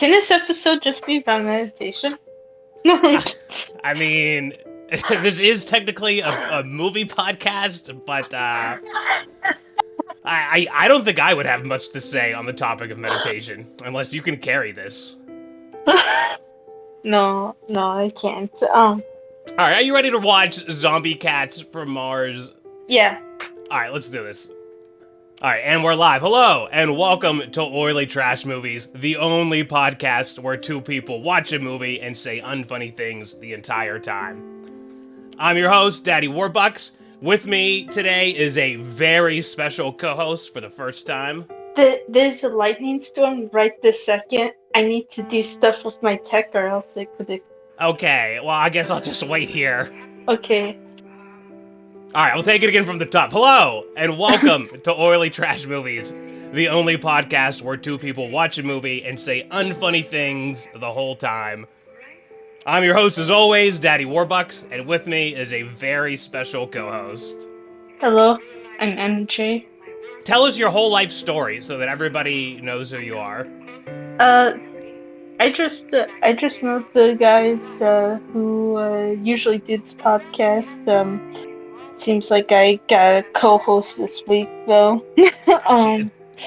Can this episode just be about meditation? I mean, this is technically a movie podcast, but I don't think I would have much to say on the topic of meditation unless you can carry this. No, I can't. All right, are you ready to watch Zombie Cats from Mars? Yeah. All right, let's do this. All right, and we're live. Hello, and welcome to Oily Trash Movies, the only podcast where two people watch a movie and say unfunny things the entire time. I'm your host, Daddy WarBux. With me today is a very special co-host for the first time. There's a lightning storm right this second. I need to do stuff with my tech or else it could... Okay, well, I guess I'll just wait here. Okay. All right, we'll take it again from the top. Hello, and welcome to Oily Trash Movies, the only podcast where two people watch a movie and say unfunny things the whole time. I'm your host, as always, Daddy WarBux, and with me is a very special co-host. Hello, I'm MJ. Tell us your whole life story so that everybody knows who you are. I just know the guys who usually do this podcast. Seems like I got a co-host this week, though.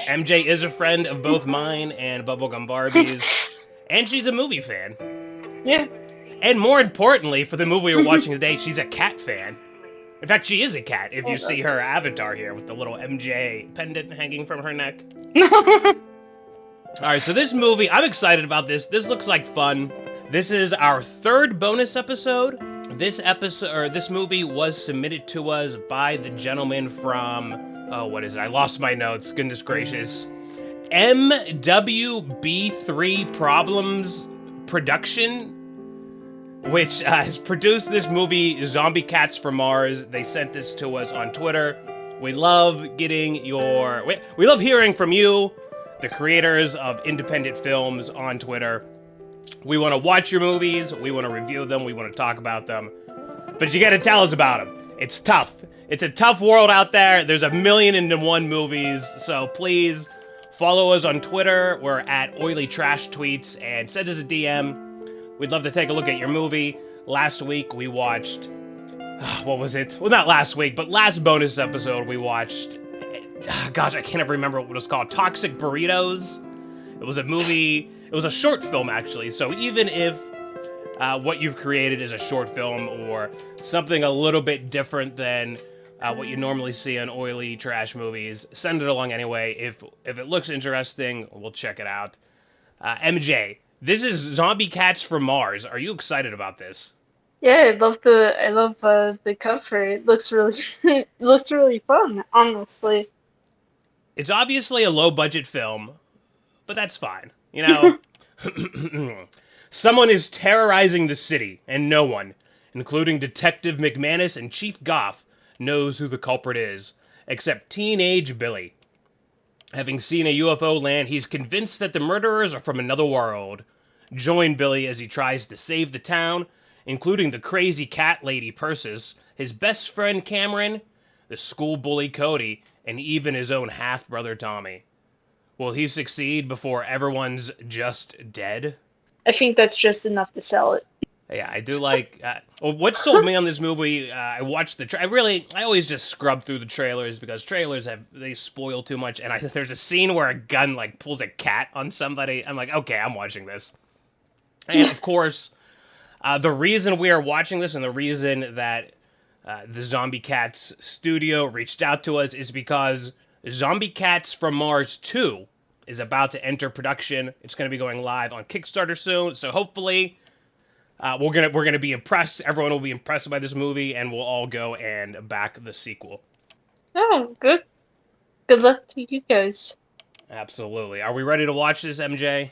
MJ is a friend of both mine and Bublegum Barbie's, and she's a movie fan. Yeah. And more importantly, for the movie we're watching today, she's a cat fan. In fact, she is a cat, if you see her avatar here with the little MJ pendant hanging from her neck. Alright, so this movie, I'm excited about this. This looks like fun. This is our third bonus episode. This movie was submitted to us by the gentleman from, what is it? I lost my notes, goodness gracious. MWB3 Problems Production, which has produced this movie, Zombie Cats from Mars. They sent this to us on Twitter. We love getting we love hearing from you, the creators of independent films on Twitter. We want to watch your movies, we want to review them, we want to talk about them. But you gotta tell us about them. It's tough. It's a tough world out there. There's 1,000,001 movies, so please follow us on Twitter. We're at Oily Trash Tweets, and send us a DM. We'd love to take a look at your movie. Last week we watched, what was it? Well, not last week, but last bonus episode we watched, gosh, I can't ever remember what it was called, Toxic Burritos. It was a movie, it was a short film actually, so even if what you've created is a short film or something a little bit different than what you normally see on Oily Trash Movies, send it along anyway. If it looks interesting, we'll check it out. MJ, this is Zombie Cats from Mars. Are you excited about this? Yeah, I love the cover. It looks really it looks really fun, honestly. It's obviously a low-budget film, but that's fine. You know, someone is terrorizing the city, and no one, including Detective McManus and Chief Goff, knows who the culprit is, except teenage Billy. Having seen a UFO land, he's convinced that the murderers are from another world. Join Billy as he tries to save the town, including the crazy cat lady Persis, his best friend Cameron, the school bully Cody, and even his own half-brother Tommy. Will he succeed before everyone's just dead? I think that's just enough to sell it. Yeah, I do like. What sold me on this movie? I watched I always just scrub through the trailers because trailers they spoil too much. And there's a scene where a gun like pulls a cat on somebody. I'm like, okay, I'm watching this. And of course, the reason we are watching this and the reason that the Zombie Cats studio reached out to us is because Zombie Cats from Mars 2 is about to enter production. It's going to be going live on Kickstarter soon. So hopefully we're gonna be impressed. Everyone will be impressed by this movie, and we'll all go and back the sequel. Oh, good. Good luck to you guys. Absolutely. Are we ready to watch this, MJ?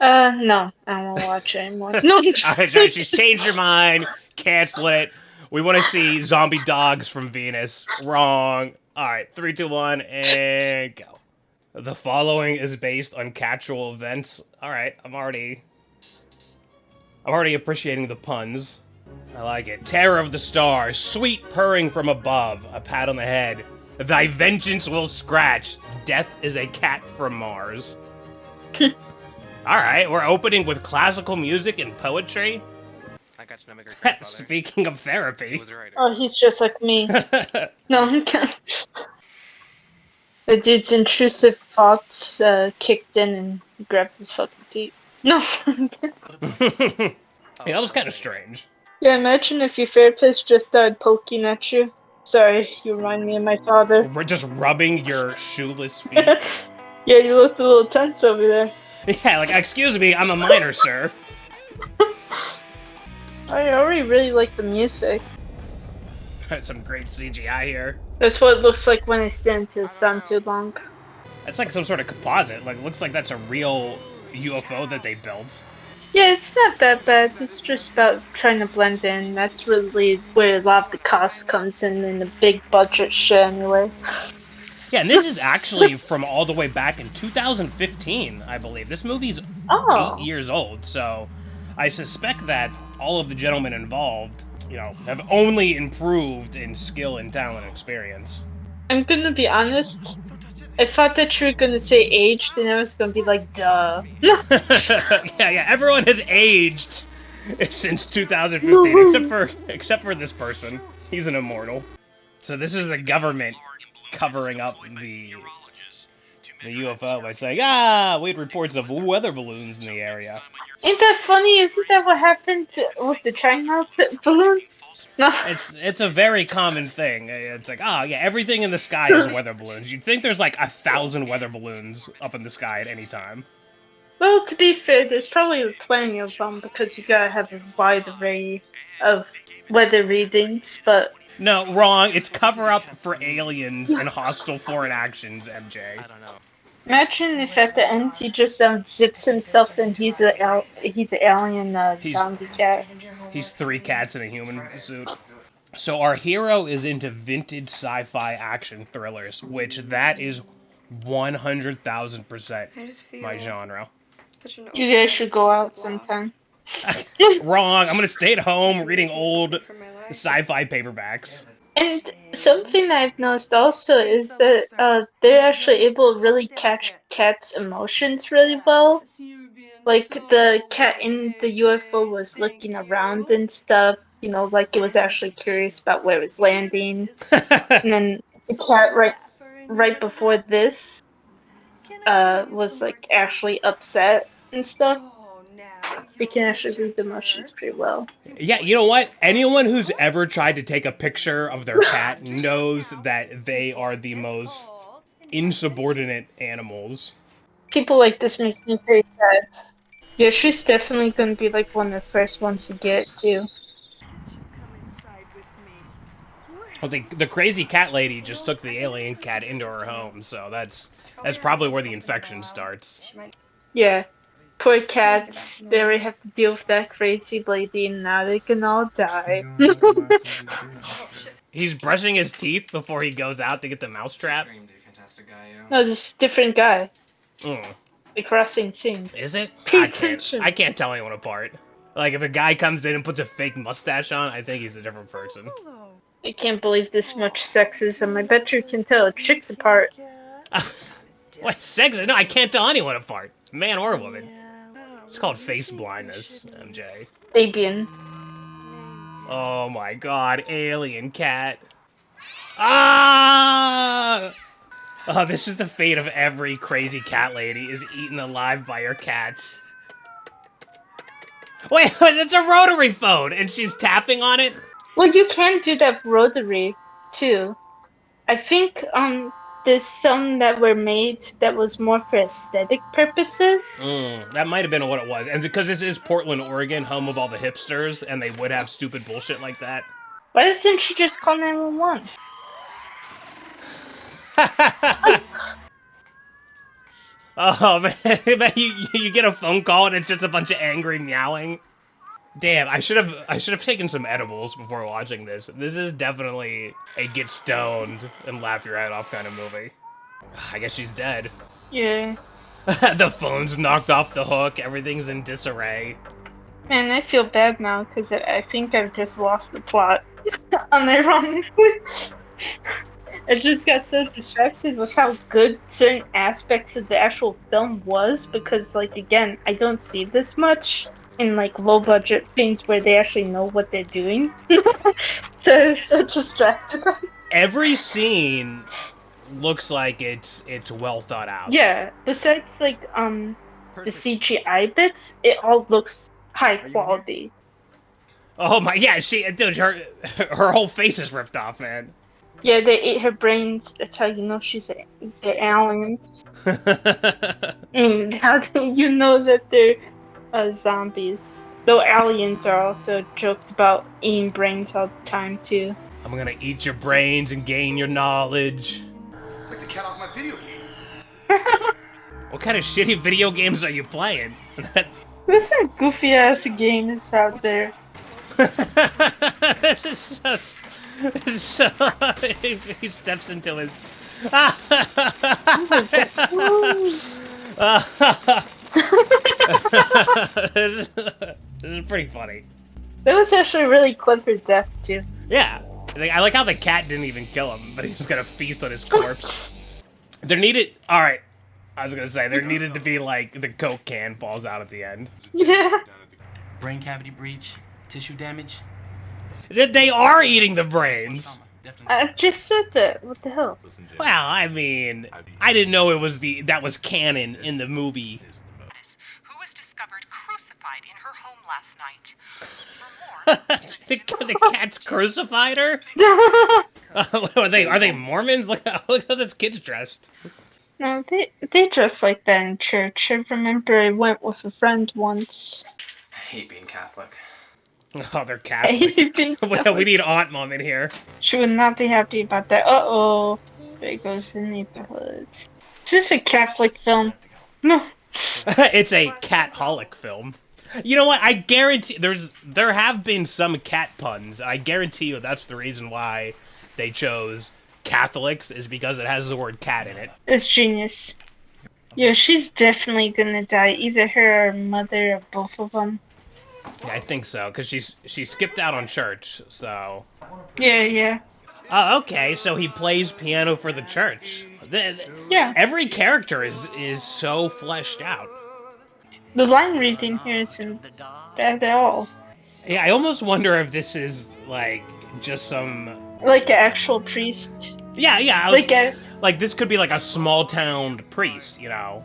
No, I don't want to watch it anymore. No. All right, she's changed her mind. Cancel it. We want to see zombie dogs from Venus. Wrong. All right, 3, 2, 1, and go. The following is based on casual events. All right, I'm already appreciating the puns. I like it. Terror of the stars, sweet purring from above, a pat on the head. Thy vengeance will scratch. Death is a cat from Mars. All right, we're opening with classical music and poetry. I got to know my great grandfather. Speaking of He therapy. was a writer. Oh, he's just like me. No, I'm kidding. The dude's intrusive thoughts kicked in and he grabbed his fucking feet. No. Yeah, that was kind of strange. Yeah, imagine if your therapist just started poking at you. Sorry, you remind me of my father. We're just rubbing your shoeless feet. Yeah, you look a little tense over there. Yeah, like, excuse me, I'm a minor, sir. I already really like the music. Some great CGI here. That's what it looks like when I stand to the sun too long. That's like some sort of composite. Like, looks like that's a real UFO that they built. Yeah, it's not that bad. It's just about trying to blend in. That's really where a lot of the cost comes in the big budget shit anyway. Yeah, and this is actually from all the way back in 2015, I believe. This movie's 8 years old, so I suspect that all of the gentlemen involved, you know, have only improved in skill and talent and experience. I'm gonna be honest. I thought that you were gonna say aged, and I was gonna be like, duh. yeah, everyone has aged since 2015, except for this person. He's an immortal. So this is the government covering up the UFO by saying, we had reports of weather balloons in the area. Ain't that funny? Isn't that what happened with the China balloon? No. It's a very common thing. It's like, yeah, everything in the sky is weather balloons. You'd think there's like 1,000 weather balloons up in the sky at any time. Well, to be fair, there's probably plenty of them because you gotta have a wide array of weather readings, but... No, wrong. It's cover-up for aliens and hostile foreign actions, MJ. I don't know. Imagine if at the end he just zips himself and he's an alien zombie cat. He's 3 cats in a human suit. So our hero is into vintage sci-fi action thrillers, which that is 100,000% my genre. You guys should go out sometime. Wrong. I'm gonna stay at home reading old sci-fi paperbacks. And something I've noticed also is that they're actually able to really catch cats' emotions really well. Like, the cat in the UFO was looking around and stuff, you know, like it was actually curious about where it was landing. And then the cat right before this was, like, actually upset and stuff. They can actually read the emotions pretty well. Yeah, you know what? Anyone who's ever tried to take a picture of their cat knows that they are the most insubordinate animals. People like this make me very sad. Yeah, she's definitely gonna be like one of the first ones to get it too. Well, the crazy cat lady just took the alien cat into her home, so that's probably where the infection starts. Yeah. Poor cats, they already have to deal with that crazy lady and now they can all die. He's brushing his teeth before he goes out to get the mousetrap. No, this is a different guy. Mm. The crossing scenes. Is it? Pay attention. I can't tell anyone apart. Like, if a guy comes in and puts a fake mustache on, I think he's a different person. I can't believe this much sexism. I bet you can tell chicks apart. What, sexism? No, I can't tell anyone apart. Man or woman. It's called face blindness, MJ. Fabian. Oh my god, alien cat. Ah! Oh, this is the fate of every crazy cat lady, is eaten alive by her cats. Wait, it's a rotary phone, and she's tapping on it? Well, you can do that rotary, too. I think, there's some that were made that was more for aesthetic purposes. That might have been what it was. And because this is Portland, Oregon, home of all the hipsters, and they would have stupid bullshit like that. Why doesn't she just call 911? Oh, man, you get a phone call and it's just a bunch of angry meowing. Damn, I should have taken some edibles before watching this. This is definitely a get stoned and laugh your head off kind of movie. I guess she's dead. Yeah. The phone's knocked off the hook, everything's in disarray. Man, I feel bad now, because I think I've just lost the plot. Unironically. I just got so distracted with how good certain aspects of the actual film was because, like, again, I don't see this much in like low budget things where they actually know what they're doing. So I was so distracted. Every scene looks like it's well thought out. Yeah, besides like the CGI bits, it all looks high quality. Oh my, yeah, dude, her whole face is ripped off, man. Yeah, they ate her brains. That's how you know they're aliens. And how do you know that they're zombies? Though aliens are also joked about eating brains all the time too. I'm gonna eat your brains and gain your knowledge. It's like the cat off my video game. What kind of shitty video games are you playing? There's some goofy ass games out there. This is so he steps into his. This is pretty funny. That was actually really clever death too. Yeah, I like how the cat didn't even kill him, but he's gonna feast on his corpse. There needed. All right, I was gonna say there needed to be like the Coke can falls out at the end. Yeah. Brain cavity breach, tissue damage. They are eating the brains. I just said that. What the hell? Well, I mean, I didn't know it was that was canon in the movie. Who was discovered crucified in her home last night. For more, the cat's crucified her? Are they Mormons? Look how this kid's dressed. No, they dress like that in church. I remember I went with a friend once. I hate being Catholic. Oh, they're Catholic. We need Aunt Mom in here. She would not be happy about that. Uh-oh. There goes the neighborhood. Is this a Catholic film? No. It's a cat-holic film. You know what? I guarantee there have been some cat puns. I guarantee you that's the reason why they chose Catholics is because it has the word cat in it. It's genius. Yeah, she's definitely gonna die. Either her or mother or both of them. Yeah, I think so, because she skipped out on church, so... Yeah. Oh, okay, so he plays piano for the church. Yeah. Every character is so fleshed out. The line reading here isn't bad at all. Yeah, I almost wonder if this is, like, just some... Like an actual priest. Yeah, Like this could be like a small-town priest, you know?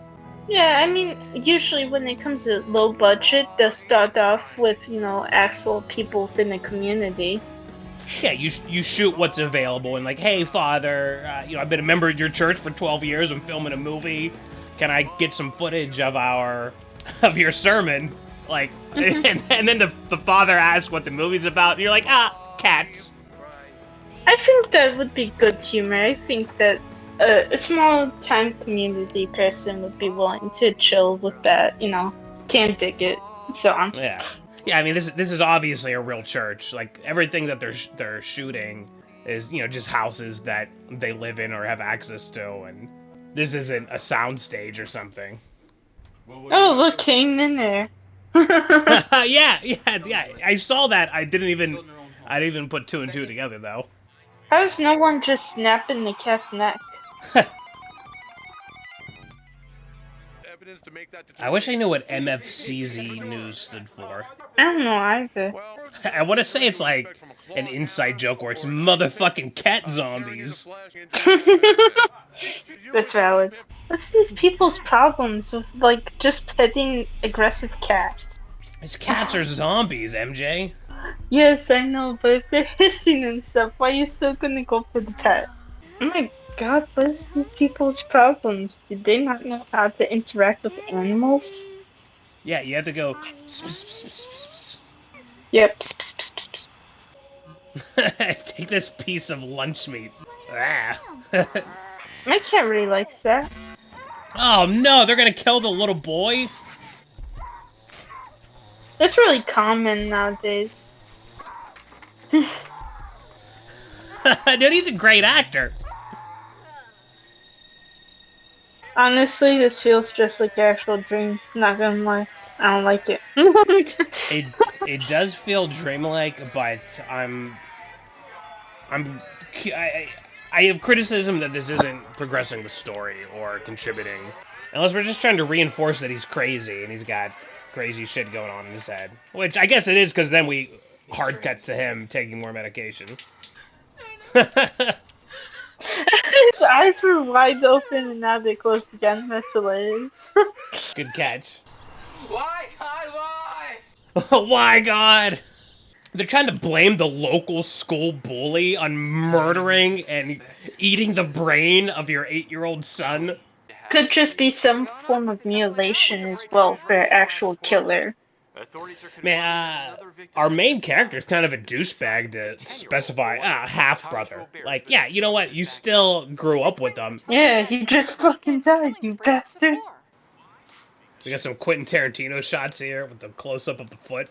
Yeah, I mean, usually when it comes to low budget, they'll start off with, actual people within the community. Yeah, you shoot what's available and like, hey, Father, I've been a member of your church for 12 years. I'm filming a movie. Can I get some footage of your sermon? Like, and then the father asks what the movie's about, and you're like, cats. I think that would be good humor. I think that a small-time community person would be willing to chill with that, can't dig it, so on. Yeah. Yeah, I mean, this is obviously a real church. Like, everything that they're shooting is, just houses that they live in or have access to, and this isn't a soundstage or something. Oh, look, hanging in there. Yeah, I saw that. I didn't even put two and two together, though. How is no one just snapping the cat's neck? I wish I knew what MFCZ News stood for. I don't know either. I want to say it's like an inside joke where it's motherfucking cat zombies. That's valid. What's these people's problems with, like, just petting aggressive cats? These cats are zombies, MJ. Yes, I know, but if they're hissing and stuff, why are you still gonna go for the pet? Oh my god, what is these people's problems? Do they not know how to interact with animals? Yeah, you have to go. Pss. Yep. Pss, pss, pss, pss. Take this piece of lunch meat. My cat really likes that. Oh no, they're gonna kill the little boy? It's really common nowadays. Dude, he's a great actor. Honestly, this feels just like an actual dream. Not gonna lie, I don't like it. It does feel dreamlike, but I have criticism that this isn't progressing the story or contributing. Unless we're just trying to reinforce that he's crazy and he's got crazy shit going on in his head. Which I guess it is, because then we hard cut to him taking more medication. His eyes were wide open and now they closed again. That's hilarious. Good catch. Why, God, why? Oh my god! They're trying to blame the local school bully on murdering and eating the brain of your 8-year-old son. Could just be some form of mutilation as well for an actual killer. Man, our main character is kind of a douchebag to specify half-brother. Like, yeah, you know what? You still grew up with them. Yeah, he just fucking died, you bastard. We got some Quentin Tarantino shots here with the close-up of the foot.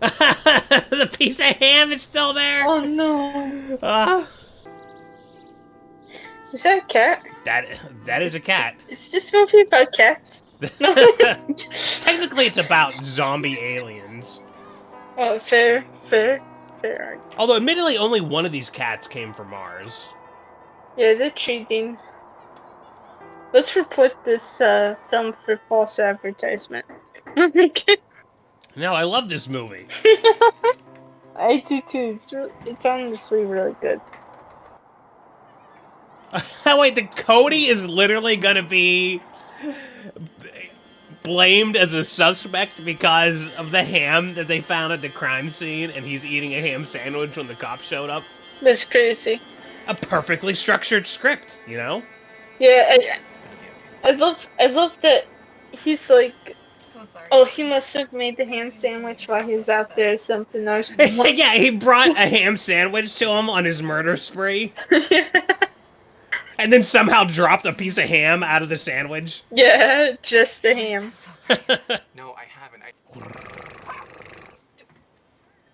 The piece of ham is still there! Oh no. Is that a cat? That is a cat. Is this movie about cats? Technically, it's about zombie aliens. Oh, fair. Although, admittedly, only one of these cats came from Mars. Yeah, they're cheating. Let's report this film for false advertisement. No, I love this movie. I do too. It's honestly really good. Wait, the Cody is literally gonna be blamed as a suspect because of the ham that they found at the crime scene, and he's eating a ham sandwich when the cops showed up. That's crazy. A perfectly structured script, you know? Yeah, I love that he's like, So sorry. oh, he must have made the ham sandwich while he was out there or something. Yeah, he brought a ham sandwich to him on his murder spree. And then somehow dropped a piece of ham out of the sandwich. Yeah, just the ham. No, I haven't.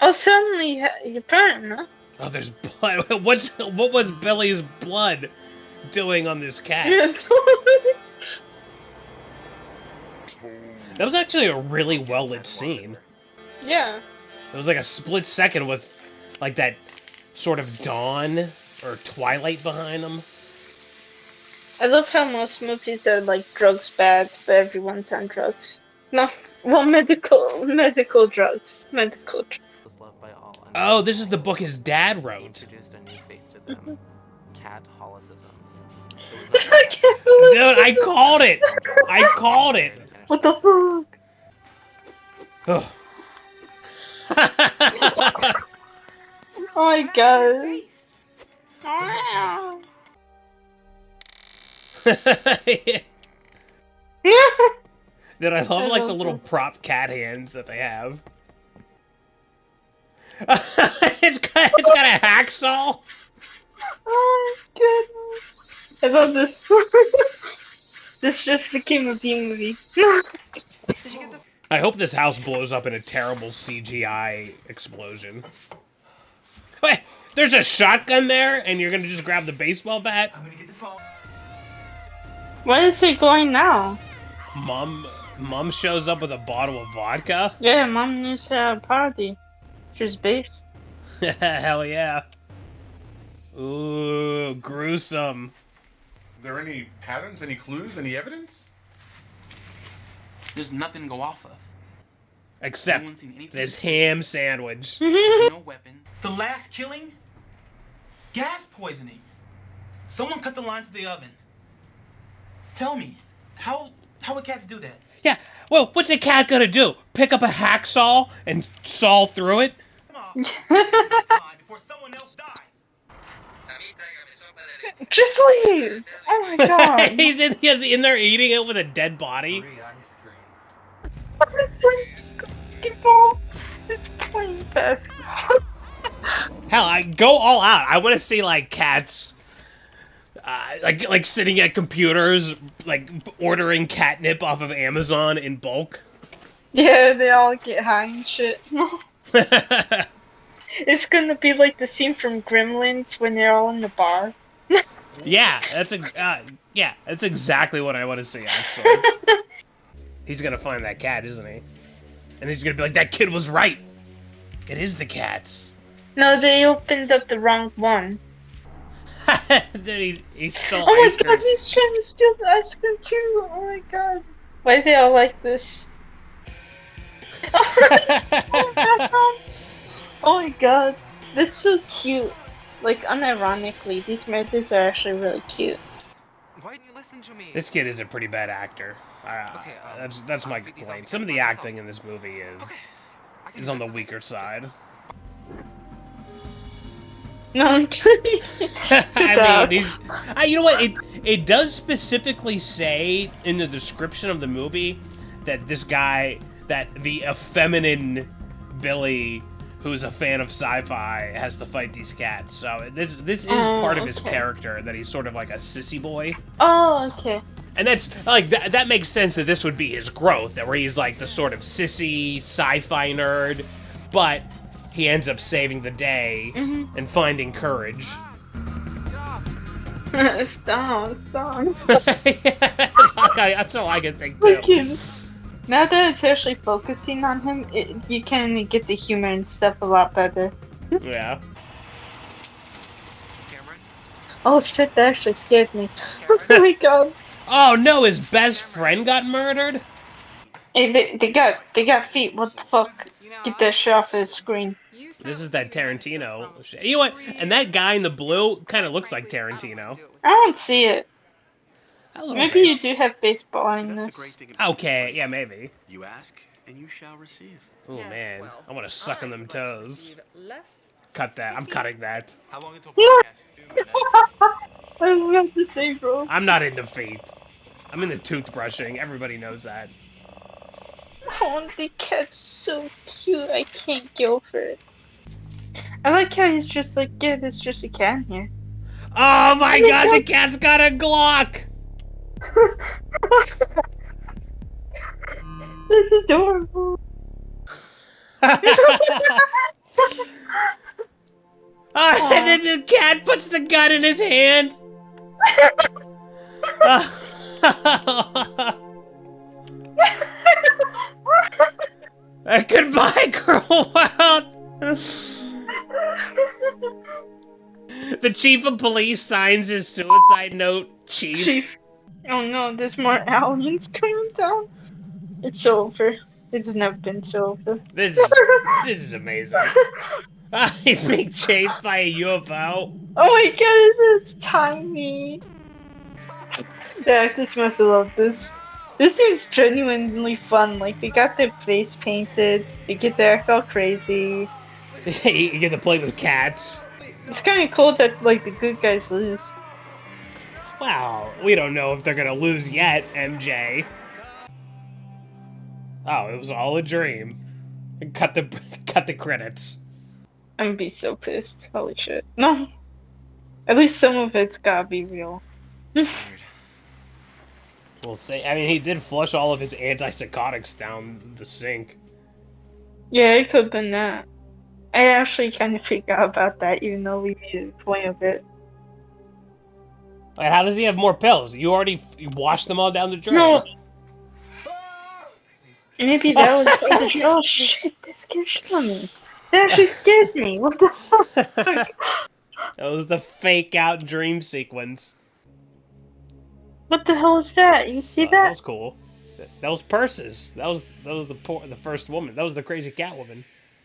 Oh, suddenly you're burning, huh? Oh, there's blood. What was Billy's blood doing on this cat? That was actually a really well-lit scene. Yeah. It was like a split second with, like, that sort of dawn or twilight behind them. I love how most movies are like drugs bad, but everyone's on drugs. No, well, medical drugs. Medical drugs. Oh, this is the book his dad wrote. Introduced a new faith to them. Catholicism. Dude, I called it! I called it! What the fuck? Oh. Oh my god. Wow. Dude, I love like the little prop cat hands that they have. It's got a hacksaw. Oh my goodness. I love this. This just became a B movie. I hope this house blows up in a terrible CGI explosion. Wait, there's a shotgun there, and you're gonna just grab the baseball bat? I'm gonna get the phone. Where is he going now? Mom shows up with a bottle of vodka? Yeah, Mom needs to have a party. She's based. Hell yeah. Ooh, gruesome. Is there any patterns, any clues, any evidence? There's nothing to go off of. No Except one's seen anything this suspicious. ham sandwich. There's no weapon. The last killing? Gas poisoning. Someone cut the line to the oven. Tell me, how would cats do that? Yeah, well, what's a cat gonna do? Pick up a hacksaw and saw through it? Come on, before someone else dies. Just leave! Oh my god. He's in there eating it with a dead body. Basketball. It's playing basketball. Hell, I go all out. I want to see like cats, like sitting at computers, like ordering catnip off of Amazon in bulk. Yeah, they all get high and shit. It's gonna be like the scene from Gremlins when they're all in the bar. Yeah, that's exactly what I want to see. Actually, he's gonna find that cat, isn't he? And he's gonna be like, "That kid was right. It is the cats." No, they opened up the wrong one. Then he stole Oh my ice god, cream. he's trying to steal the ice cream too! Oh my god. Why are they all like this? Oh my god. That's so cute. Like, unironically, these murders are actually really cute. Why didn't you listen to me? This kid is a pretty bad actor. That's my feed these complaint. zombies Some of by the myself. acting in this movie Okay, I can is do on that, the okay? weaker side. No, I'm kidding. I mean, you know what? It does specifically say in the description of the movie that that the effeminate Billy, who's a fan of sci-fi, has to fight these cats. So this is part of his okay. character, that he's sort of like a sissy boy. Oh, okay. And that's like that makes sense that this would be his growth, that where he's like the sort of sissy sci-fi nerd, but he ends up saving the day and finding courage. Stop. That's all I can think too. Freaking. Now that it's actually focusing on him, you can get the humor and stuff a lot better. Yeah. Cameron? Oh shit, that actually scared me. Oh my god. Oh no, his best friend got murdered? Hey, they got feet. What the fuck? Get that shit off the screen. This is that Tarantino shit. You know what? And that guy in the blue kind of looks like Tarantino. I don't see it. A little Maybe you bit. do have baseball See, in that's the great this. thing about Okay, this yeah, place. maybe. You ask and you shall receive. Oh man, I want to suck on them toes. Less Cut that. I'm cutting that. How long until podcast? 2 minutes. I was about to say, bro. I'm not into feet. I'm into toothbrushing. Everybody knows that. Oh, the cat's so cute. I can't get over it. I like how he's just like, yeah, there's just a cat here. Oh my god, the cat's got a Glock! That's adorable. And then the cat puts the gun in his hand. Goodbye, Girl World. The chief of police signs his suicide note. Chief. Oh no, there's more aliens coming down. It's over. It's never been so over. This is amazing. He's being chased by a UFO. Oh my god, it's tiny. Yeah, this must have loved this. This seems genuinely fun. Like, they got their face painted, they get to act all crazy. You get to play with cats. It's kind of cool that, like, the good guys lose. Wow, we don't know if they're gonna lose yet, MJ. Oh, it was all a dream. Cut the credits. I'm gonna be so pissed. Holy shit. No. At least some of it's gotta be real. We'll see. I mean, he did flush all of his antipsychotics down the sink. Yeah, it could've been that. I actually kind of forgot about that, even though we made a point of it. Wait, how does he have more pills? You washed them all down the drain. No. Maybe that was. Oh shit, this scared shit on me. That actually scared me. What the fuck? That was the fake out dream sequence. What the hell was that? You see That that? was cool. That was Persis. That was the first woman. That was the crazy cat woman.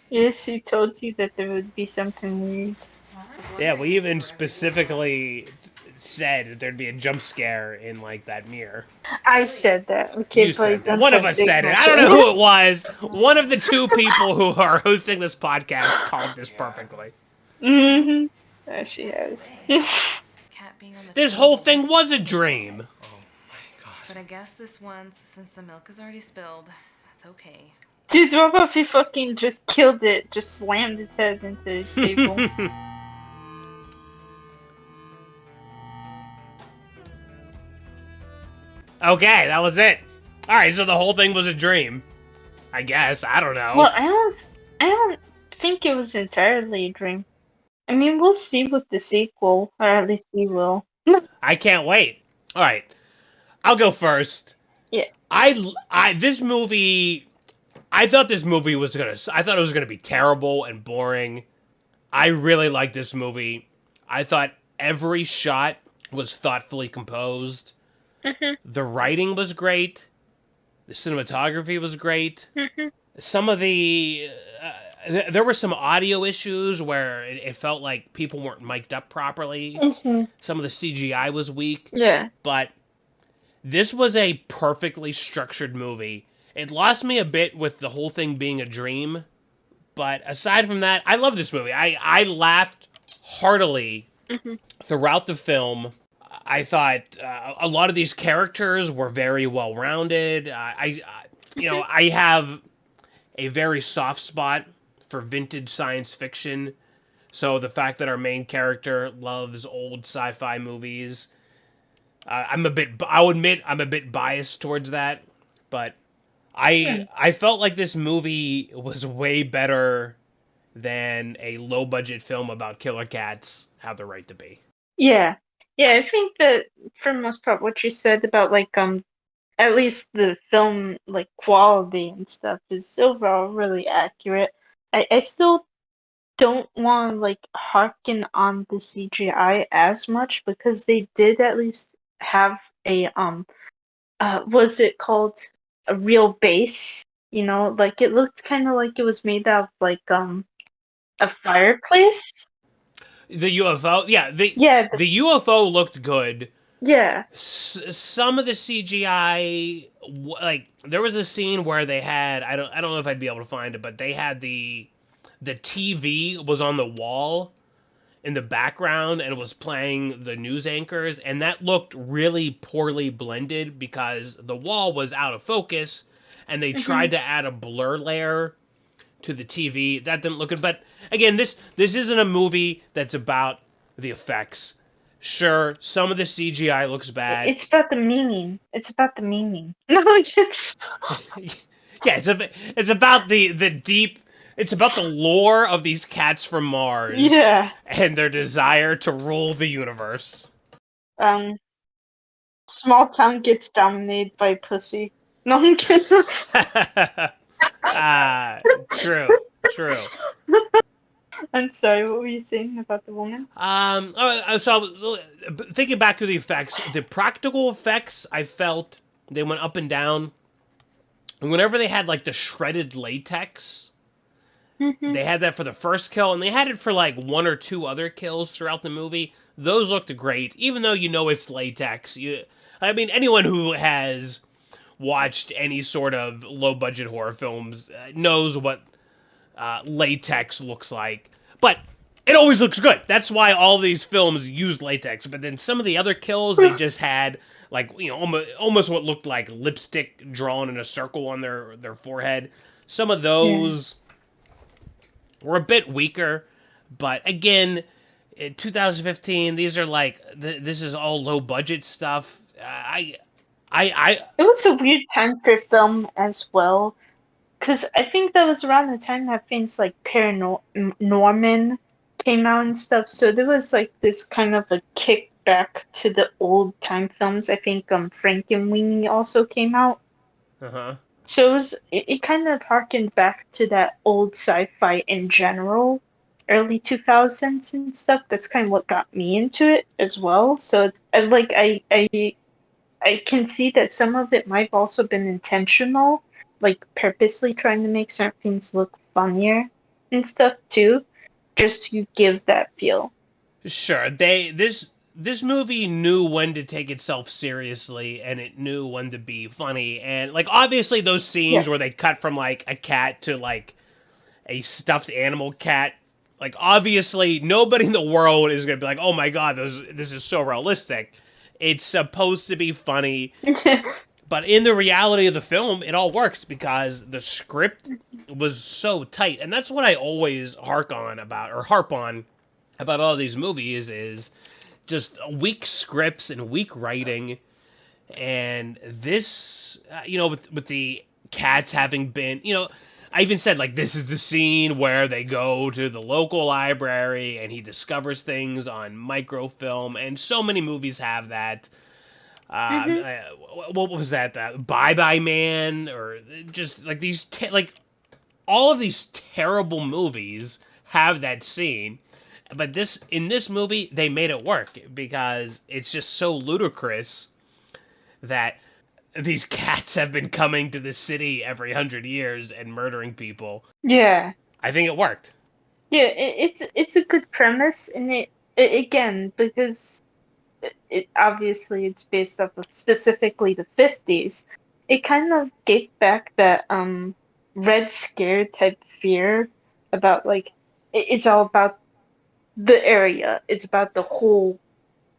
Yes, he told you that there would be something weird. Yeah, we even specifically said that there'd be a jump scare in like that mirror. I said that. Okay, You but said that. don't One of try us to said it. dig I my don't know shit. who it was. One of the two people who are hosting this podcast called this perfectly. Mm-hmm. There she has. cat being on the This table. whole thing was a dream. But I guess this once, since the milk is already spilled, that's okay. Dude, what about if he fucking just killed it? Just slammed its head into the table. Okay, that was it. Alright, so the whole thing was a dream. I guess. I don't know. Well, I don't think it was entirely a dream. I mean, we'll see with the sequel, or at least we will. I can't wait. Alright. I'll go first. Yeah. This movie, I thought it was gonna be terrible and boring. I really like this movie. I thought every shot was thoughtfully composed. Mhm. The writing was great. The cinematography was great. Mhm. Some of the there were some audio issues where it felt like people weren't mic'd up properly. Mhm. Some of the CGI was weak, Yeah. but this was a perfectly structured movie. It lost me a bit with the whole thing being a dream, but aside from that, I love this movie. I laughed heartily Mhm. throughout the film. I thought a lot of these characters were very well rounded. Mhm. I have a very soft spot for vintage science fiction. So the fact that our main character loves old sci-fi movies, I'll admit I'm a bit biased towards that, but Hmm. I felt like this movie was way better than a low budget film about killer cats have the right to be. Yeah. Yeah, I think that for the most part what you said about like at least the film like quality and stuff is overall really accurate. I still don't want to like harken on the CGI as much because they did at least have a was it called a real base? You know, like it looked kind of like it was made out of like a fireplace. The UFO, yeah, Yeah, the UFO looked good. yeah. Some of the CGI, like there was a scene where they had I don't know if I'd be able to find it, but they had the TV was on the wall in the background and it was playing the news anchors, and that looked really poorly blended because the wall was out of focus, and they Hmm. tried to add a blur layer to the TV. That didn't look good. But again, this isn't a movie that's about the effects. Sure, some of the CGI looks bad. It's about the meaning. It's about the meaning. No, I'm just- Yeah, it's about the deep. It's about the lore of these cats from Mars yeah. and their desire to rule the universe. Um, small town gets dominated by pussy. No, I'm kidding. Ah, true, true. I'm sorry. What were you saying about the woman? So thinking back to the effects, the practical effects, I felt they went up and down. And whenever they had like the shredded latex, Hmm. they had that for the first kill, and they had it for like one or two other kills throughout the movie. Those looked great, even though you know it's latex. I mean, anyone who has watched any sort of low budget horror films knows what latex looks like. But it always looks good. That's why all these films use latex. But then some of the other kills, they just had like almost what looked like lipstick drawn in a circle on their forehead. Some of Yeah. those were a bit weaker, but again, in 2015, these are like this is all low budget stuff. I It was a weird time for film as well, because I think that was around the time that things like Paranorman came out and stuff. So there was like this kind of a kick back to the old time films. I think Frankenweenie also came out. uh huh. So it kind of harkened back to that old sci-fi in general, early 2000s and stuff. That's kind of what got me into it as well. So I can see that some of it might have also been intentional, like purposely trying to make certain things look funnier and stuff too, just to give that feel. Sure. This movie knew when to take itself seriously and it knew when to be funny. And like obviously those Yeah. scenes where they cut from like a cat to like a stuffed animal cat, like obviously nobody in the world is going to be like, "Oh my god, this is so realistic." It's supposed to be funny, but in the reality of the film, it all works because the script was so tight. And that's what I always harp on about all these movies is just weak scripts and weak writing. And this, with the cats having been, I even said like this is the scene where they go to the local library and he discovers things on microfilm, and so many movies have that. Hmm. What was that? Bye Bye Man, or just like these like all of these terrible movies have that scene. But in this movie, they made it work because it's just so ludicrous that these cats have been coming to the city every 100 years and murdering people. Yeah. I think it worked. Yeah, it's a good premise, and it again, because it obviously it's based off of specifically the 50s. It kind of gave back that Red Scare type fear about like it's all about the area. It's about the whole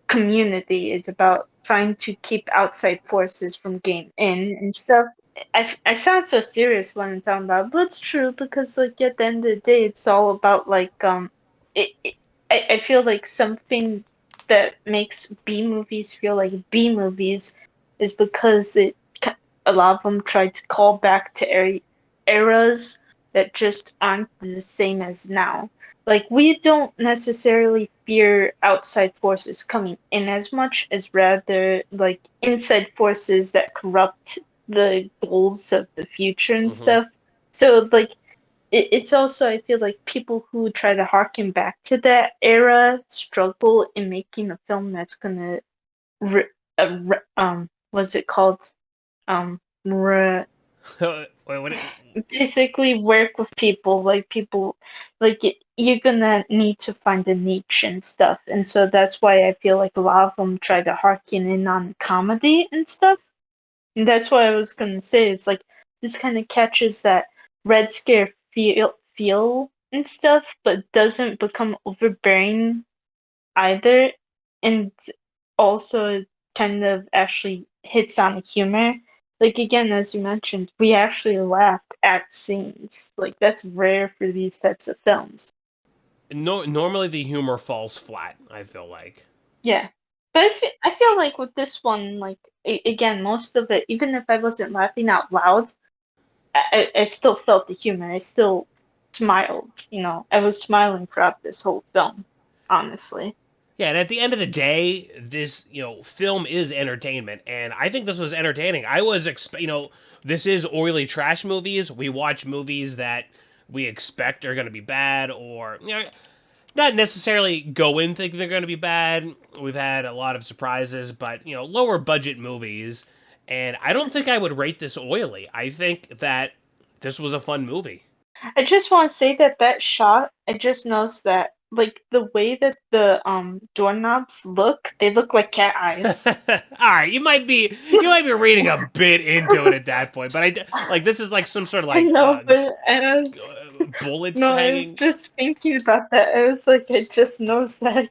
community. It's about trying to keep outside forces from getting in and stuff. I sound so serious when I'm talking about, it, but it's true because like at the end of the day, it's all about like I feel like something that makes B movies feel like B movies is because a lot of them try to call back to eras that just aren't the same as now. Like we don't necessarily fear outside forces coming in as much as rather like inside forces that corrupt the goals of the future and Mm-hmm. stuff. So like it's also I feel like people who try to harken back to that era struggle in making a film that's gonna what's it called re- Wait, what? basically work with people like you're gonna need to find a niche and stuff, and so that's why I feel like a lot of them try to harken in on comedy and stuff. And that's what I was gonna say. It's like this kind of catches that Red Scare feel and stuff, but doesn't become overbearing either. And also it kind of actually hits on humor. Like again, as you mentioned, we actually laughed at scenes. Like that's rare for these types of films. No, normally the humor falls flat, I feel like. Yeah. But I feel like with this one, like again, most of it, even if I wasn't laughing out loud, I still felt the humor. I still smiled. You know, I was smiling throughout this whole film. Honestly. Yeah, and at the end of the day, this, film is entertainment, and I think this was entertaining. This is oily trash movies. We watch movies that we expect are going to be bad, or not necessarily go in thinking they're going to be bad. We've had a lot of surprises, but lower budget movies, and I don't think I would rate this oily. I think that this was a fun movie. I just want to say that that shot, I just noticed that like the way that the doorknobs look, they look like cat eyes. All right, you might be reading a bit into it at that point, but like this is like some sort of I like know, but I was bullets no, I was hanging. just thinking about that. I was like, I just noticed that.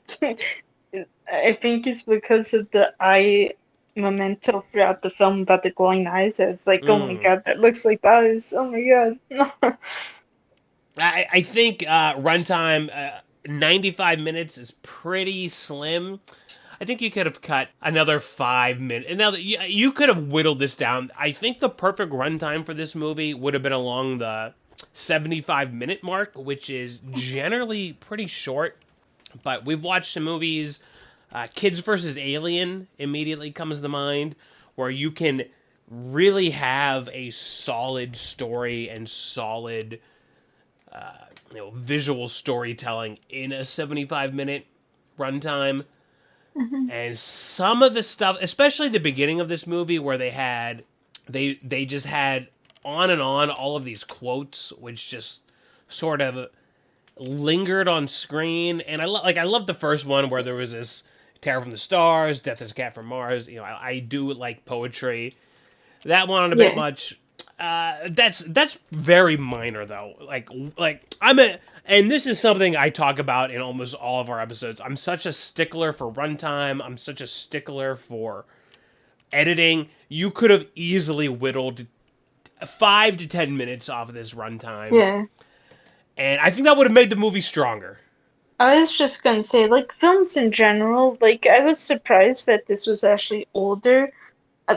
I think it's because of the eye memento throughout the film about the glowing eyes. I was like, oh my Mm. god, that looks like eyes. Oh my god. I think runtime 95 minutes is pretty slim. I think you could have cut another 5 minutes. Now you could have whittled this down. I think the perfect runtime for this movie would have been along the 75-minute mark, which is generally pretty short. But we've watched some movies. Kids versus Alien immediately comes to mind, where you can really have a solid story and solid visual storytelling in a 75-minute runtime. Mhm. And some of the stuff, especially the beginning of this movie, where they just had on and on all of these quotes, which just sort of lingered on screen. And I love the first one where there was this Terror from the Stars, Death is a Cat from Mars. I do like poetry. That one on a bit Yeah. much. That's very minor though. And this is something I talk about in almost all of our episodes. I'm such a stickler for runtime. I'm such a stickler for editing. You could have easily whittled 5 to 10 minutes off of this runtime, Yeah. and I think that would have made the movie stronger. I was just gonna say, like films in general, like I was surprised that this was actually older.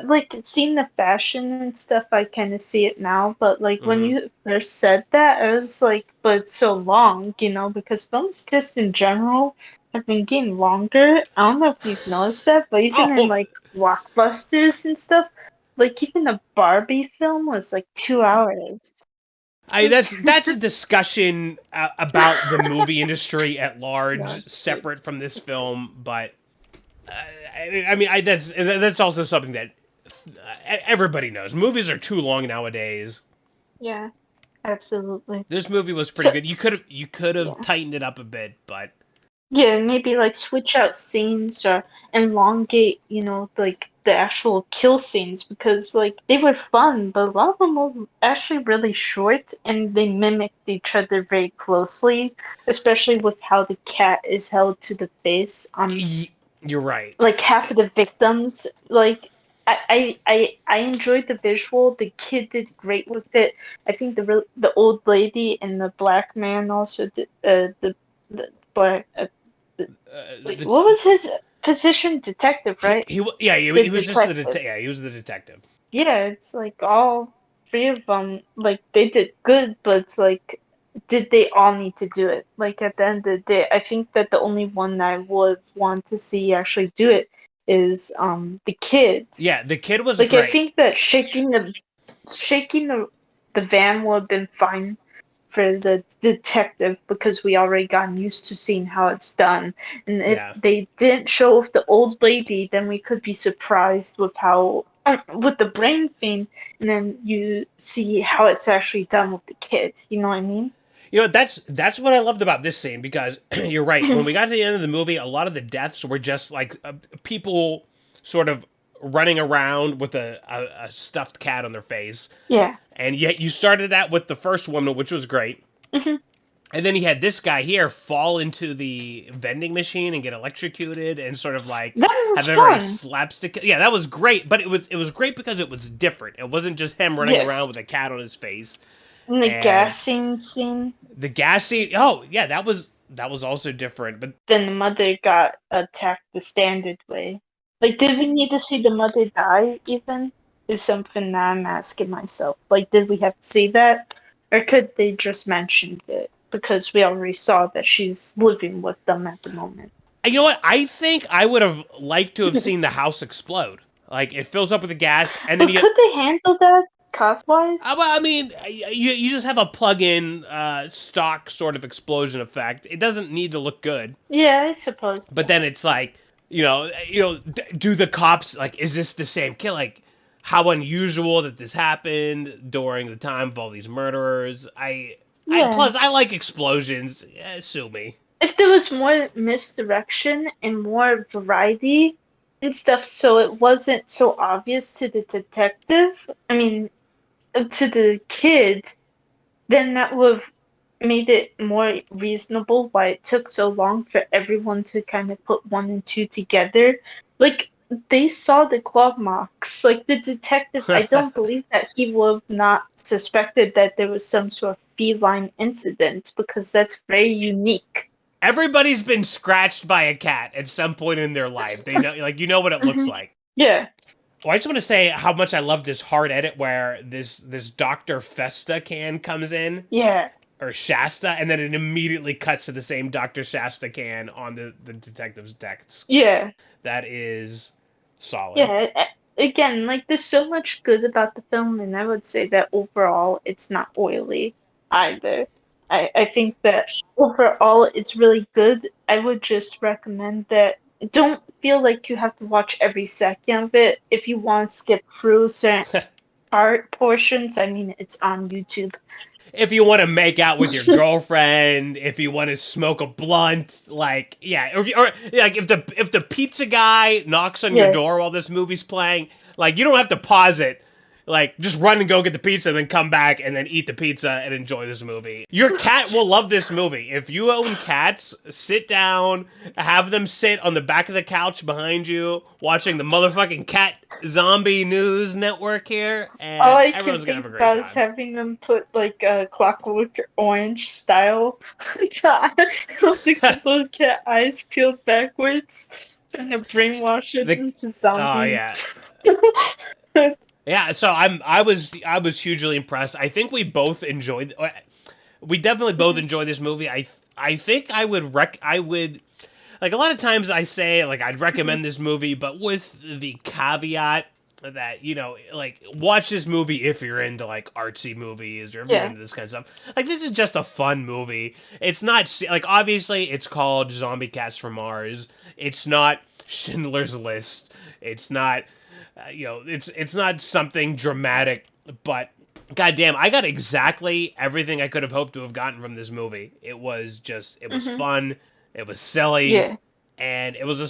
Like seeing the fashion and stuff, I kind of see it now. But like when Mm-hmm. you first said that, I was like, but it's so long, because films just in general have been getting longer. I don't know if you've noticed that, but even in Oh, like blockbusters and stuff, like even a Barbie film was like 2 hours. That's a discussion about the movie industry at large, Yeah. separate from this film. But that's also something that everybody knows. Movies are too long nowadays. Yeah, absolutely. This movie was pretty So good. You could have yeah. tightened it up a bit, but Yeah, maybe like switch out scenes or elongate, like the actual kill scenes because like they were fun, but a lot of them were actually really short and they mimicked each other very closely, especially with how the cat is held to the face. you're right. Like half of the victims, like I enjoyed the visual. The kid did great with it. I think the old lady and the black man also did the black. Wait, The, what was his position? Detective, right? The he was just detective. he was the detective. Yeah, it's like all three of them, like they did good, but it's like, did they all need to do it? Like at the end of the day, I think that the only one I would want to see actually do it is the kid. Yeah, the kid was Like I great. think that shaking the van would have been fine for the detective because we already gotten used to seeing how it's done. And if Yeah. they didn't show off the old lady, then we could be surprised with how with the brain thing, and then you see how it's actually done with the kid. You know what I mean? You know, that's what I loved about this scene because you're right. When we got to the end of the movie, a lot of the deaths were just like people sort of running around with a stuffed cat on their face. Yeah. And yet you started that with the first woman, which was great. Mhm. And then you had this guy here fall into the vending machine and get electrocuted and sort of like That was have a very fun. slapstick. Yeah, that was great, but it was great because it was different. It wasn't just him running Yes. around with a cat on his face. And the And gassing scene. the gas scene, oh yeah, that was also different. But Then the mother got attacked the standard way. Like, did we need to see the mother die even? Is something that I'm asking myself. Like, did we have to see that? Or could they just mention it? Because we already saw that she's living with them at the moment. you know what? I think I would have liked to have seen the house explode. Like it fills up with the gas, and then But you. could they handle that cost wise? Well, I mean, you just have a plug-in stock sort of explosion effect. It doesn't need to look good, Yeah, I suppose. but then it's like, do the cops like? Is this the same kill? Like, how unusual that this happened during the time of all these murderers. I Yeah. plus I like explosions. Sue me. If there was more misdirection and more variety and stuff, so it wasn't so obvious to the detective, I mean, to the kid, then that would have made it more reasonable why it took so long for everyone to kind of put one and two together. Like, they saw the claw marks. Like, the detective, I don't believe that he would have not suspected that there was some sort of feline incident because that's very unique. Everybody's been scratched by a cat at some point in their life. They know, like, you know what it looks like. Yeah. Well, I just want to say how much I love this hard edit where this Dr. Festa can comes in, Yeah. or Shasta, and then it immediately cuts to the same Dr. Shasta can on the detective's desk. Yeah. That is solid. Yeah. Again, like, there's so much good about the film, and I would say that overall it's not oily either. I think that overall it's really good. I would just recommend that don't feel like you have to watch every second of it. If you want to skip through certain portions, I mean, it's on YouTube. If you want to make out with your girlfriend, if you want to smoke a blunt, like yeah, or like if the pizza guy knocks on your Yeah. door while this movie's playing, like you don't have to pause it. Like just run and go get the pizza, and then come back and then eat the pizza and enjoy this movie. Your cat will love this movie. If you own cats, sit down, have them sit on the back of the couch behind you, watching the motherfucking cat zombie news network here, and All I everyone's can gonna have a think great about is time. having them put like a Clockwork Orange style, the little cat eyes peeled backwards, and to brainwash it The into oh zombie. yeah. Yeah, so I was hugely impressed. I think we both enjoyed. We definitely both enjoyed this movie. I think I would like a lot of times I say like I'd recommend this movie, but with the caveat that, you know, like, watch this movie if you're into, like, artsy movies or if you're Yeah. into this kind of stuff. Like, this is just a fun movie. It's not, like, obviously it's called Zombie Cats from Mars. It's not Schindler's List. It's not, you know, it's not something dramatic, but goddamn, I got exactly everything I could have hoped to have gotten from this movie. It was just, it was Mhm. fun, it was silly, Yeah. and it was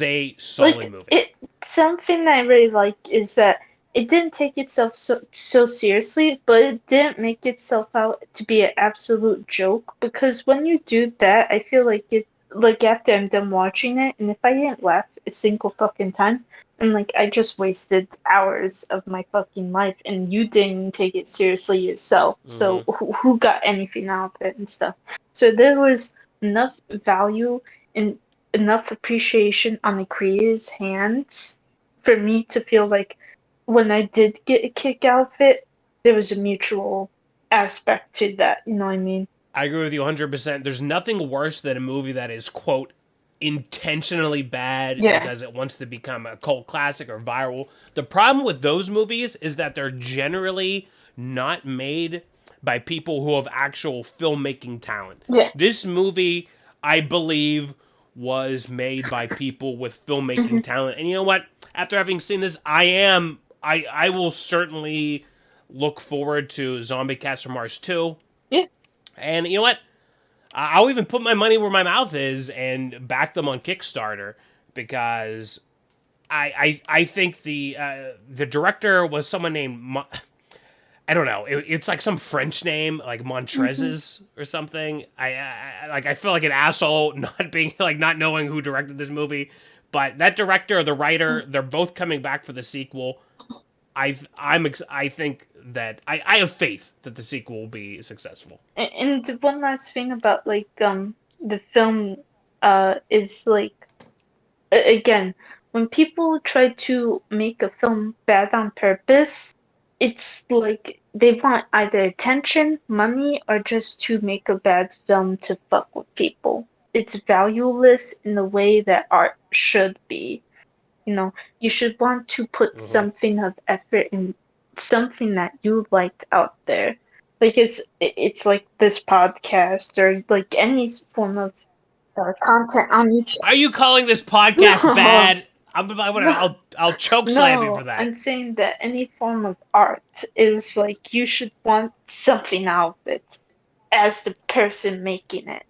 a solid Like movie. it something I really like is that it didn't take itself so seriously, but it didn't make itself out to be an absolute joke, because when you do that, I feel like it, like after I'm done watching it, and if I didn't laugh a single fucking time, and like I just wasted hours of my fucking life, and you didn't take it seriously yourself. Mm-hmm. So who got anything out of it and stuff? So there was enough value in enough appreciation on the creator's hands for me to feel like when I did get a kick out of it, there was a mutual aspect to that. You know what I mean? I agree with you 100%. There's nothing worse than a movie that is, quote, intentionally bad Yeah. because it wants to become a cult classic or viral. The problem with those movies is that they're generally not made by people who have actual filmmaking talent. Yeah. This movie, I believe, was made by people with filmmaking Hmm. talent. And you know what? After having seen this, I will certainly look forward to Zombie Cats from Mars 2. Yeah. And you know what? I'll even put my money where my mouth is and back them on Kickstarter because I think the director was someone named I don't know. It's like some French name, like Hmm. Montrezes or something. I feel like an asshole not being like not knowing who directed this movie, but that director, the writer, they're both coming back for the sequel. I think that I have faith that the sequel will be successful. And one last thing about like the film is like again, when people try to make a film bad on purpose, it's like they want either attention, money, or just to make a bad film to fuck with people. It's valueless in the way that art should be. You know, you should want to put Hmm. something of effort in something that you liked out there. Like it's like this podcast or like any form of content on YouTube. Are you calling this podcast No, bad? no, I'll choke slam you for no. that. I'm saying that any form of art is like you should want something out of it as the person making it.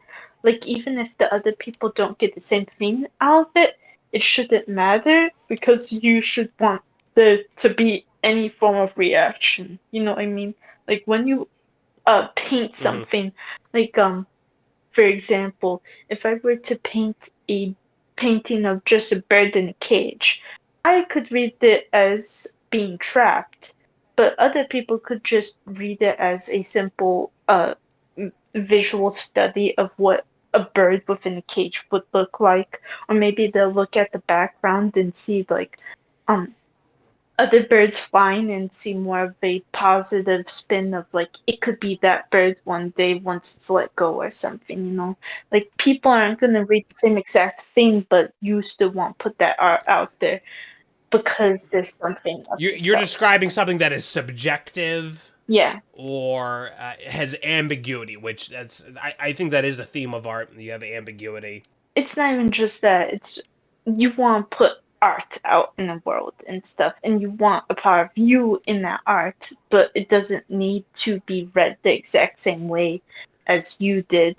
Like even if the other people don't get the same thing out of it, it shouldn't matter because you should want there to be any form of reaction. You know what I mean? Like when you paint Hmm. something, like for example, if I were to paint a painting of just a bird in a cage, I could read it as being trapped, but other people could just read it as a simple visual study of what a bird within a cage would look like, or maybe they'll look at the background and see like um other birds flying and see more of a positive spin of like it could be that bird one day once it's let go or something, you know. Like people aren't gonna read the same exact thing, but you still want to put that art out there because there's something of You're yourself. describing something that is subjective Yeah. or has ambiguity, which I think that is a theme of art. You have ambiguity. It's not even just that, it's you want to put art out in the world and stuff, and you want a part of you in that art, but it doesn't need to be read the exact same way as you did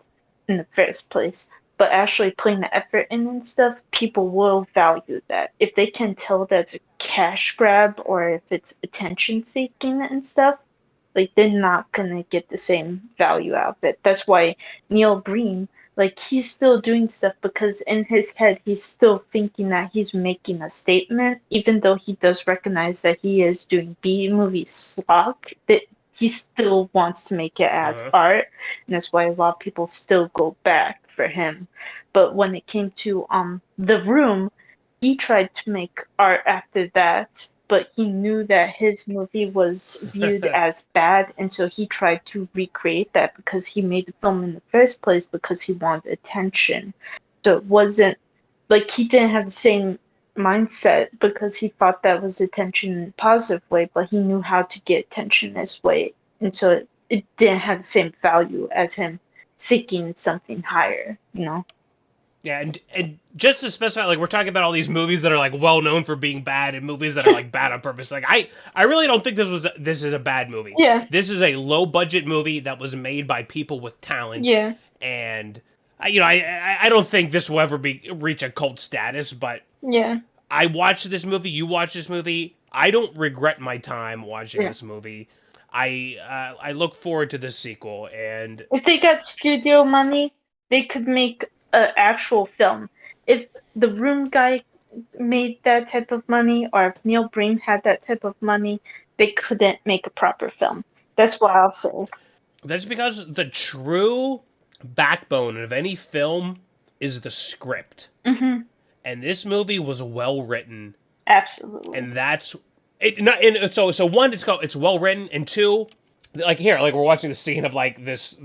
in the first place. But actually putting the effort in and stuff, people will value that. If they can tell that's a cash grab or if it's attention seeking and stuff, like they're not gonna get the same value out of it. That's why Neil Breen, like he's still doing stuff because in his head he's still thinking that he's making a statement, even though he does recognize that he is doing B movie slog. That he still wants to make it as Uh-huh. art, and that's why a lot of people still go back for him. But when it came to The Room, he tried to make art after that, but he knew that his movie was viewed as bad, and so he tried to recreate that because he made the film in the first place because he wanted attention. So it wasn't like he didn't have the same mindset because he thought that was attention in a positive way, but he knew how to get attention this way, and so it didn't have the same value as him seeking something higher, you know? Yeah, and just to specify, like, we're talking about all these movies that are like well known for being bad and movies that are like bad on purpose. Like, I really don't think this is a bad movie. Yeah, This is a low budget movie that was made by people with talent, yeah, and I don't think this will ever reach a cult status. But yeah, I watched this movie. You watched this movie. I don't regret my time watching yeah. this movie. I look forward to this sequel, and If they got studio money, they could make an actual film. If the Room guy made that type of money, or if Neil Breen had that type of money, they couldn't make a proper film. That's what I'll say. that's because the true backbone of any film is the script. Hmm. And this movie was well written, Absolutely. and that's it. Not and so one, it's well written, and two, like here, like we're watching the scene of like this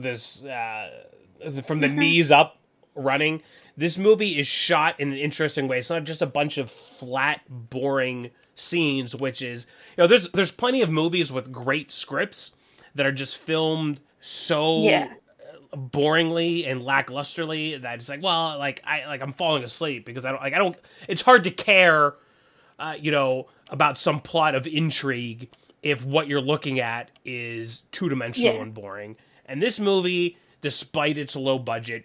from the knees up running. This movie is shot in an interesting way. It's not just a bunch of flat, boring scenes, which is there's plenty of movies with great scripts that are just filmed so Yeah. boringly and lacklusterly that it's like, well, I'm falling asleep because I don't it's hard to care about some plot of intrigue if what you're looking at is two-dimensional Yeah. and boring. And this movie, despite its low budget,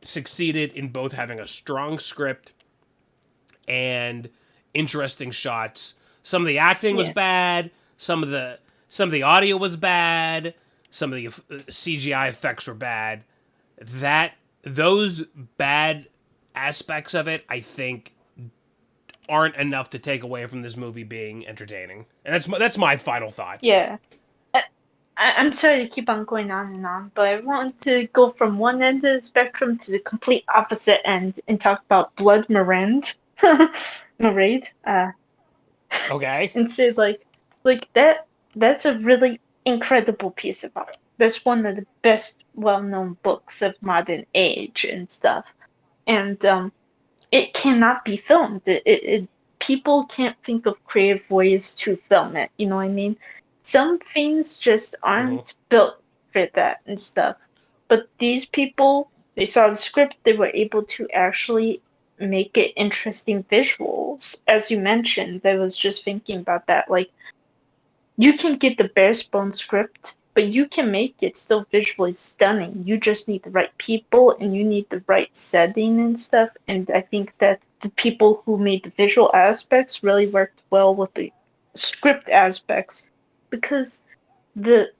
succeeded in both having a strong script and interesting shots. Some of the acting was Yeah. bad, some of the audio was bad, some of the CGI effects were bad. Those bad aspects of it, I think, aren't enough to take away from this movie being entertaining. And that's my final thought. Yeah. I'm sorry to keep on going on and on, but I want to go from one end of the spectrum to the complete opposite end and talk about Blood Mirand. Marade. Okay. And say like that's a really incredible piece of art. That's one of the best well-known books of modern age and stuff. And it cannot be filmed. People can't think of creative ways to film it. You know what I mean? Some things just aren't built for that and stuff. But these people, they saw the script, they were able to actually make it interesting visuals. As you mentioned, I was just thinking about that. Like, you can get the bare bones script, but you can make it still visually stunning. You just need the right people and you need the right setting and stuff. And I think that the people who made the visual aspects really worked well with the script aspects because the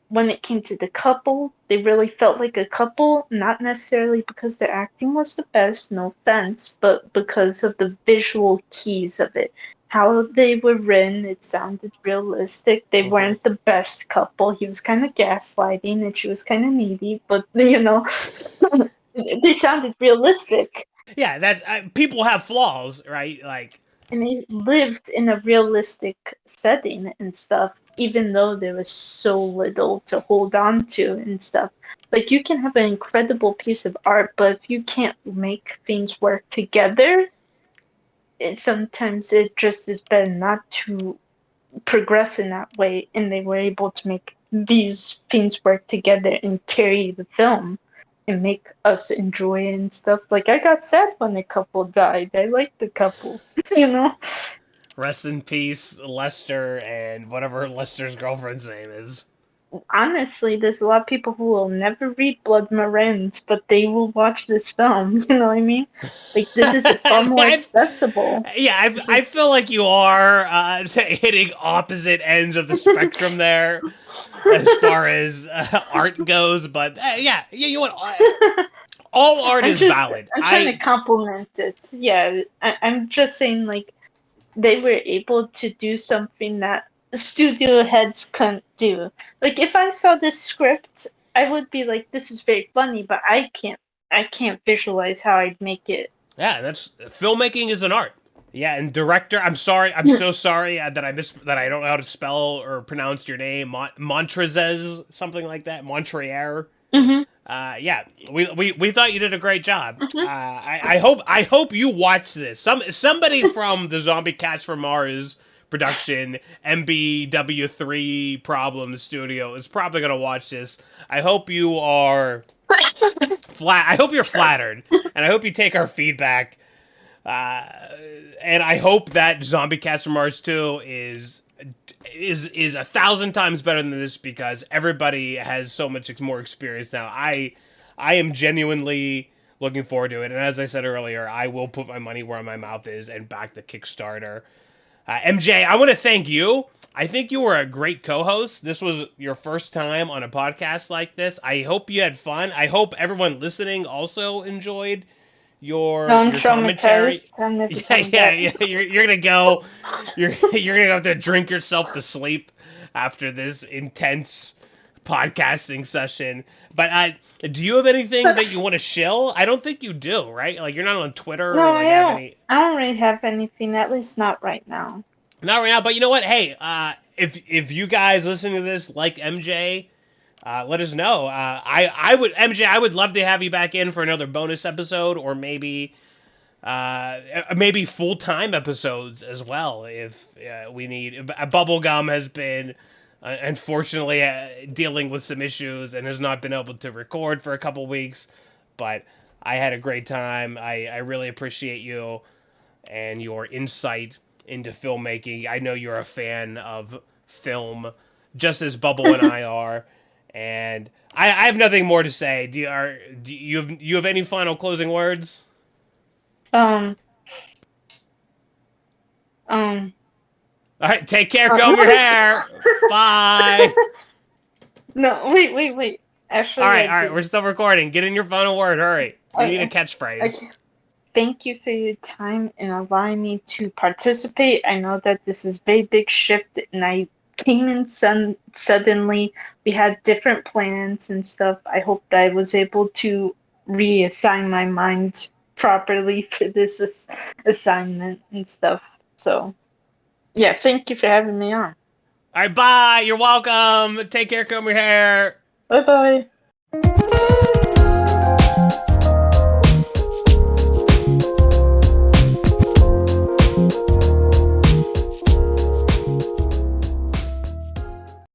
when it came to the couple, they really felt like a couple, not necessarily because the acting was the best, no offense, but because of the visual keys of it. How they were written, it sounded realistic. They weren't the best couple. He was kind of gaslighting and she was kind of needy, but they sounded realistic. Yeah, that people have flaws, right? Like, And they lived in a realistic setting and stuff, even though there was so little to hold on to and stuff. Like, you can have an incredible piece of art, but if you can't make things work together, sometimes it just is better not to progress in that way. And they were able to make these things work together and carry the film and make us enjoy it and stuff. Like, I got sad when the couple died. I liked the couple, you know? rest in peace, Lester, and whatever Lester's girlfriend's name is. Honestly, there's a lot of people who will never read Blood Mirand, but they will watch this film. You know what I mean? Like, this is far more accessible. Yeah, I feel like you are hitting opposite ends of the spectrum there as far as art goes. But yeah, you want all art is valid. I'm trying to compliment it. Yeah, I'm just saying, like, they were able to do something that studio heads couldn't do. Like, if I saw this script, I would be like, "This is very funny," but I can't visualize how I'd make it. Yeah, that's filmmaking is an art. Yeah, and director, I'm sorry, I'm so sorry that I don't know how to spell or pronounce your name. Montrezez, something like that, Montrier. Mm-hmm. Yeah, we thought you did a great job. Mhm. I hope you watch this. Somebody from the Zombie Cats from Mars production MBW3 Problem Studio is probably gonna watch this. I hope you are I hope you're flattered, and I hope you take our feedback. Uh, and I hope that Zombie Cats from Mars 2 is 1,000 times better than this because everybody has so much more experience now. I am genuinely looking forward to it, and as I said earlier, I will put my money where my mouth is and back the Kickstarter. MJ, I want to thank you. I think you were a great co-host. This was your first time on a podcast like this. I hope you had fun. I hope everyone listening also enjoyed your commentary. Traumatized. I'm never Yeah, coming yeah, back. yeah. You're gonna go. You're gonna have to drink yourself to sleep after this intense podcasting session. But do you have anything that you want to shill? I don't think you do, right? Like you're not on Twitter No, or like I have don't. any. I don't really have anything. At least not right now. Not right now, but you know what? Hey, if you guys listening to this like MJ, let us know. I would MJ, I would love to have you back in for another bonus episode, or maybe full time episodes as well if we need. Bubblegum has been unfortunately dealing with some issues and has not been able to record for a couple weeks, but I had a great time. I really appreciate you and your insight into filmmaking. I know you're a fan of film, just as Bubble and I are. And I have nothing more to say. Do you have any final closing words? Um. Um. All right, take care. Comb your hair. Bye. No, wait. All Actually, right, I all right. do. We're still recording. Get in your final word. Hurry. We need a Okay. catchphrase. Thank you for your time and allowing me to participate. I know that this is a very big shift, and I came in suddenly. We had different plans and stuff. I hope that I was able to reassign my mind properly for this assignment and stuff. So, yeah, thank you for having me on. All right, bye. You're welcome. Take care. Comb your hair. Bye bye.